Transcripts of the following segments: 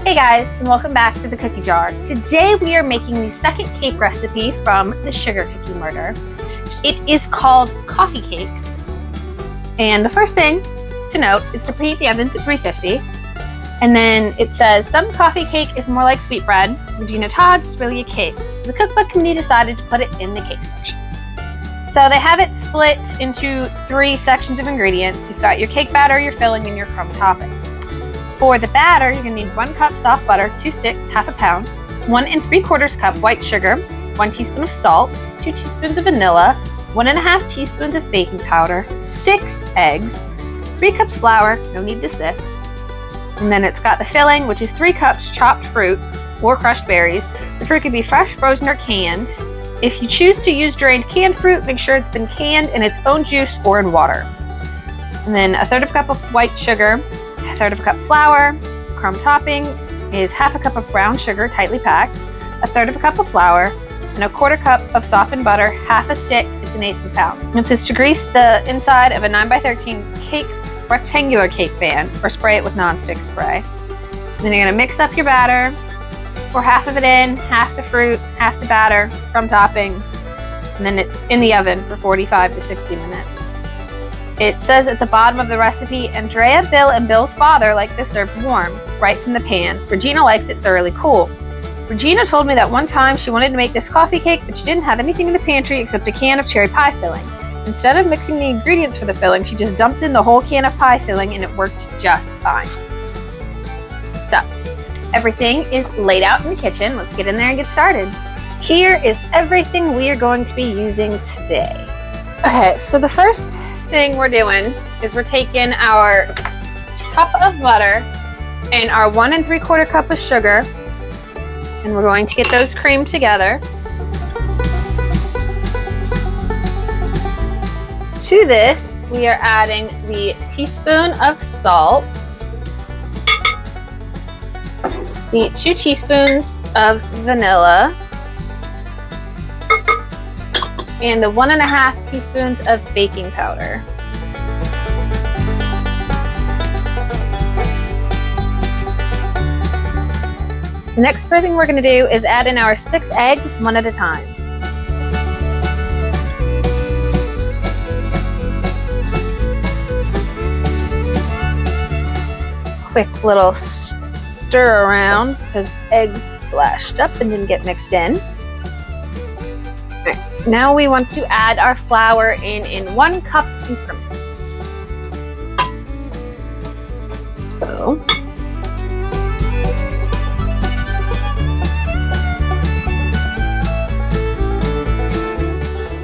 Hey guys, and welcome back to the cookie jar. Today we are making the second cake recipe from the sugar cookie murder. It is called coffee cake. And the first thing to note is to preheat the oven to 350. And then it says, some coffee cake is more like sweetbread. Regina Todd's is really a cake. So the cookbook committee decided to put it in the cake section. So they have it split into 3 sections of ingredients. You've got your cake batter, your filling, and your crumb topping. For the batter, you're going to need 1 cup soft butter, 2 sticks, half a pound, 1 3/4 cup white sugar, 1 teaspoon of salt, 2 teaspoons of vanilla, 1.5 teaspoons of baking powder, 6 eggs, 3 cups flour, no need to sift. And then it's got the filling, which is 3 cups chopped fruit or crushed berries. The fruit can be fresh, frozen, or canned. If you choose to use drained canned fruit, make sure it's been canned in its own juice or in water. And then 1/3 cup of white sugar, 1/3 cup flour. Crumb topping is 1/2 cup of brown sugar, tightly packed, 1/3 cup of flour, and 1/4 cup of softened butter, 1/2 stick, it's 1/8 pound. And it says to grease the inside of a 9x13 rectangular cake pan, or spray it with nonstick spray. And then you're gonna mix up your batter, pour half of it in, half the fruit, half the batter, crumb topping, and then it's in the oven for 45 to 60 minutes. It says at the bottom of the recipe, Andrea, Bill, and Bill's father like this served warm, right from the pan. Regina likes it thoroughly cool. Regina told me that one time she wanted to make this coffee cake, but she didn't have anything in the pantry except a can of cherry pie filling. Instead of mixing the ingredients for the filling, she just dumped in the whole can of pie filling and it worked just fine. So, everything is laid out in the kitchen. Let's get in there and get started. Here is everything we are going to be using today. Okay, so the first thing we're doing is we're taking our cup of butter and our 1 3/4 cup of sugar, and we're going to get those creamed together. To this, we are adding the teaspoon of salt, the 2 teaspoons of vanilla, and the 1.5 teaspoons of baking powder. The next thing we're going to do is add in our 6 eggs, 1 at a time. Quick little stir around because eggs splashed up and didn't get mixed in. Now we want to add our flour in 1 cup increments.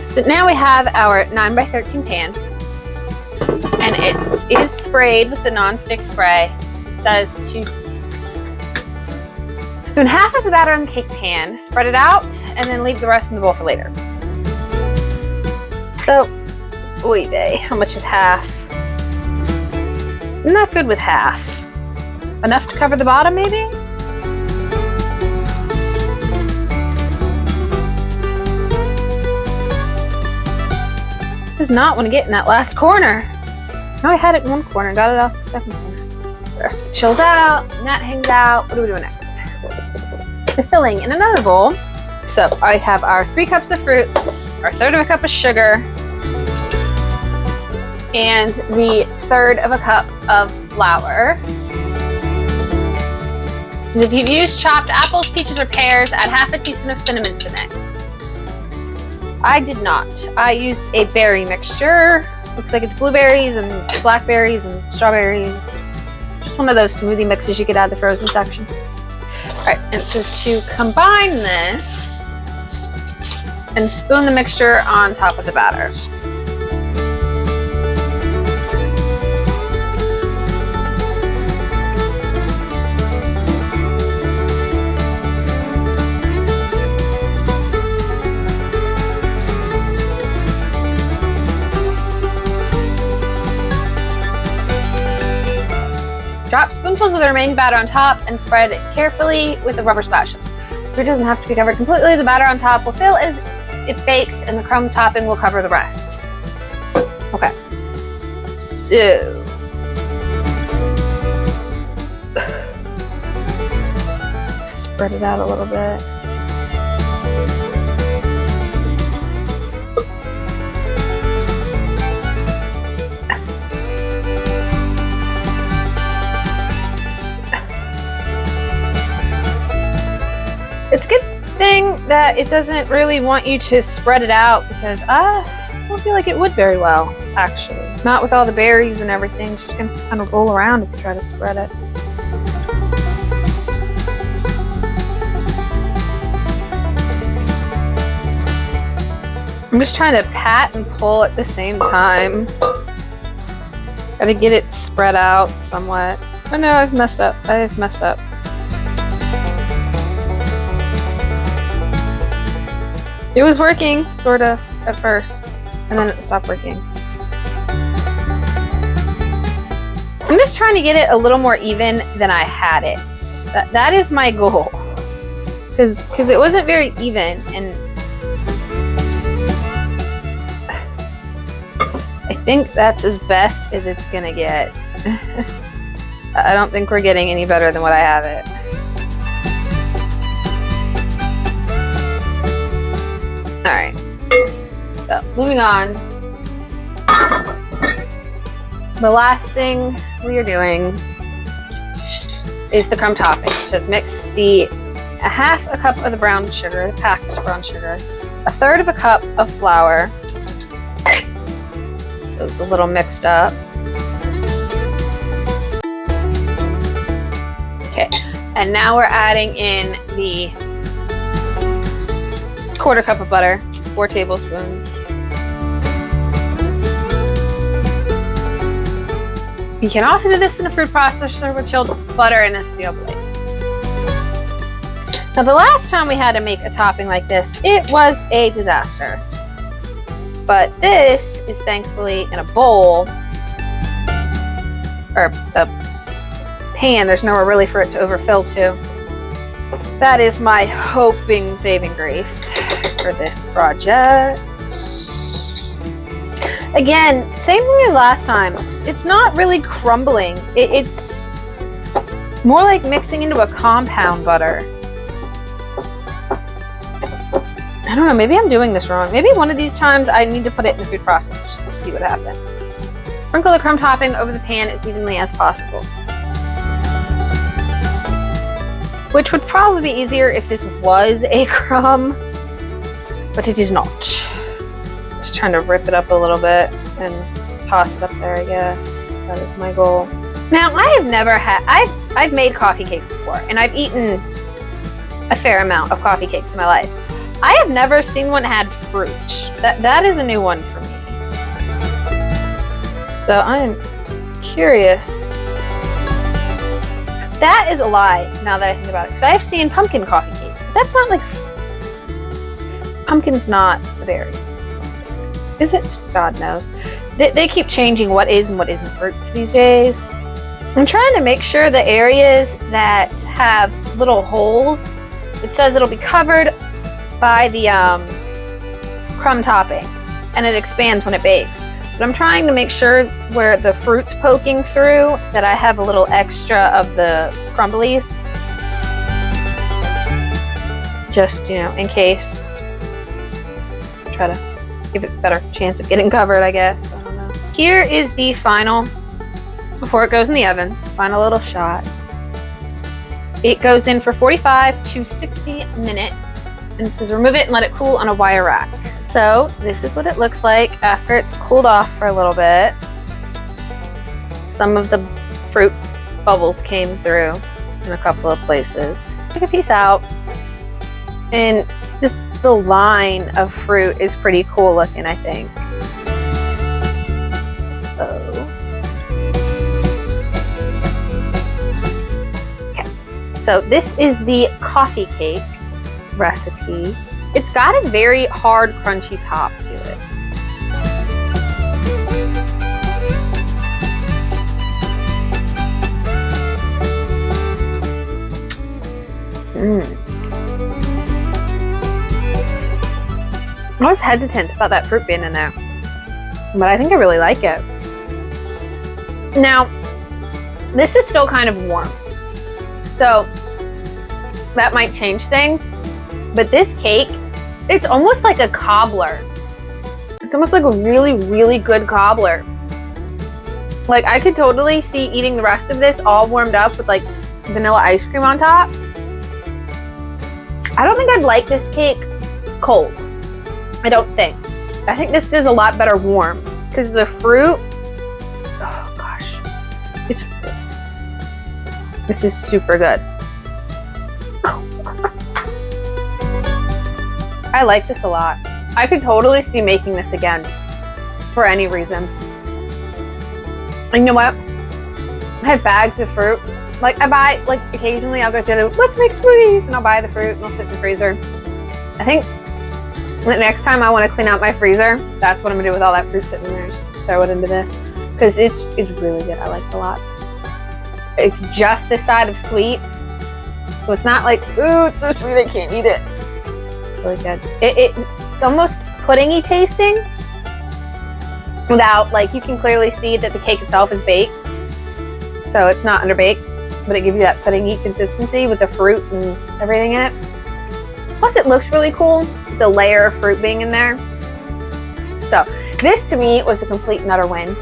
So now we have our 9x13 pan, and it is sprayed with the non-stick spray. It says to spoon half of the batter in the cake pan, spread it out, and then leave the rest in the bowl for later. So, oy vey, how much is half? I'm not good with half. Enough to cover the bottom, maybe? Does not want to get in that last corner. No, I had it in one corner, got it off the second corner. The rest of it chills out, and that hangs out. What are we doing next? The filling in another bowl. So I have our 3 cups of fruit, our 1/3 cup of sugar, and the 1/3 cup of flour. So if you've used chopped apples, peaches, or pears, add 1/2 teaspoon of cinnamon to the mix. I did not. I used a berry mixture. Looks like it's blueberries and blackberries and strawberries. Just one of those smoothie mixes you get out of the frozen section. All right, and just to combine this and spoon the mixture on top of the batter. Drop spoonfuls of the remaining batter on top and spread it carefully with a rubber spatula. It doesn't have to be covered completely. The batter on top will fill as it bakes, and the crumb topping will cover the rest. Okay. So spread it out a little bit. It's a good thing that it doesn't really want you to spread it out, because I don't feel like it would very well, actually. Not with all the berries and everything. It's just gonna kind of roll around if you try to spread it. I'm just trying to pat and pull at the same time. Gotta get it spread out somewhat. Oh no, I've messed up. I've messed up. It was working, sort of, at first, and then it stopped working. I'm just trying to get it a little more even than I had it. That is my goal. Because it wasn't very even, and I think that's as best as it's gonna get. I don't think we're getting any better than what I have it. Alright, so moving on. The last thing we are doing is the crumb topping, which is mix a half a cup of the brown sugar, the packed brown sugar, a third of a cup of flour. It was a little mixed up. Okay, and now we're adding in the quarter cup of butter, 4 tablespoons. You can also do this in a food processor with chilled butter in a steel blade. Now, the last time we had to make a topping like this, it was a disaster. But this is thankfully in a bowl, or a pan. There's nowhere really for it to overfill to. That is my hoping saving grace for this project. Again, same thing as last time. It's not really crumbling. It's more like mixing into a compound butter. I don't know, maybe I'm doing this wrong. Maybe one of these times I need to put it in the food processor just to see what happens. Sprinkle the crumb topping over the pan as evenly as possible. Which would probably be easier if this was a crumb, but it is not. Just trying to rip it up a little bit and toss it up there, I guess. That is my goal. Now, I have never had, I've made coffee cakes before, and I've eaten a fair amount of coffee cakes in my life. I have never seen one had fruit. That is a new one for me. So I am curious. That is a lie, now that I think about it. Because I have seen pumpkin coffee cake. That's not like... Pumpkin's not a berry. Is it? God knows. They keep changing what is and what isn't fruits these days. I'm trying to make sure the areas that have little holes, it says it'll be covered by the crumb topping, and it expands when it bakes. But I'm trying to make sure where the fruit's poking through that I have a little extra of the crumblies. Just, you know, in case. Try to give it a better chance of getting covered, I guess. I don't know. Here is the final, before it goes in the oven, final little shot. It goes in for 45 to 60 minutes. And it says remove it and let it cool on a wire rack. So this is what it looks like after it's cooled off for a little bit. Some of the fruit bubbles came through in a couple of places. Take a piece out, and just the line of fruit is pretty cool looking, I think. So this is the coffee cake recipe. It's got a very hard, crunchy top to it. I was hesitant about that fruit being in there, but I think I really like it. Now, this is still kind of warm, so that might change things. But this cake, it's almost like a cobbler. It's almost like a really, really good cobbler. Like, I could totally see eating the rest of this all warmed up with like vanilla ice cream on top. I don't think I'd like this cake cold. I don't think. I think this does a lot better warm because the fruit, oh gosh, this is super good. I like this a lot. I could totally see making this again for any reason. And you know what? I have bags of fruit. Like, I buy, like, occasionally I'll go through the, let's make smoothies, and I'll buy the fruit and I'll sit in the freezer. I think the next time I want to clean out my freezer, that's what I'm gonna do with all that fruit sitting there. Just throw it into this because it's really good. I like it a lot. It's just this side of sweet, so it's not like, ooh, it's so sweet I can't eat it. Really good. It's almost puddingy tasting without, like, you can clearly see that the cake itself is baked, so it's not underbaked, but it gives you that puddingy consistency with the fruit and everything in it. Plus it looks really cool, the layer of fruit being in there. So this to me was a complete and utter win.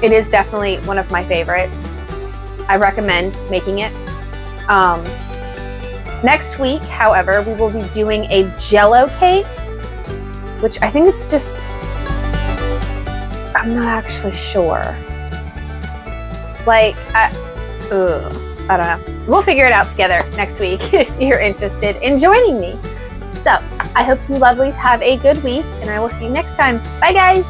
It is definitely one of my favorites. I recommend making it. Next week, however, we will be doing a Jell-O cake, which I think it's just, I'm not actually sure. Like, I don't know. We'll figure it out together next week if you're interested in joining me. So, I hope you lovelies have a good week, and I will see you next time. Bye, guys!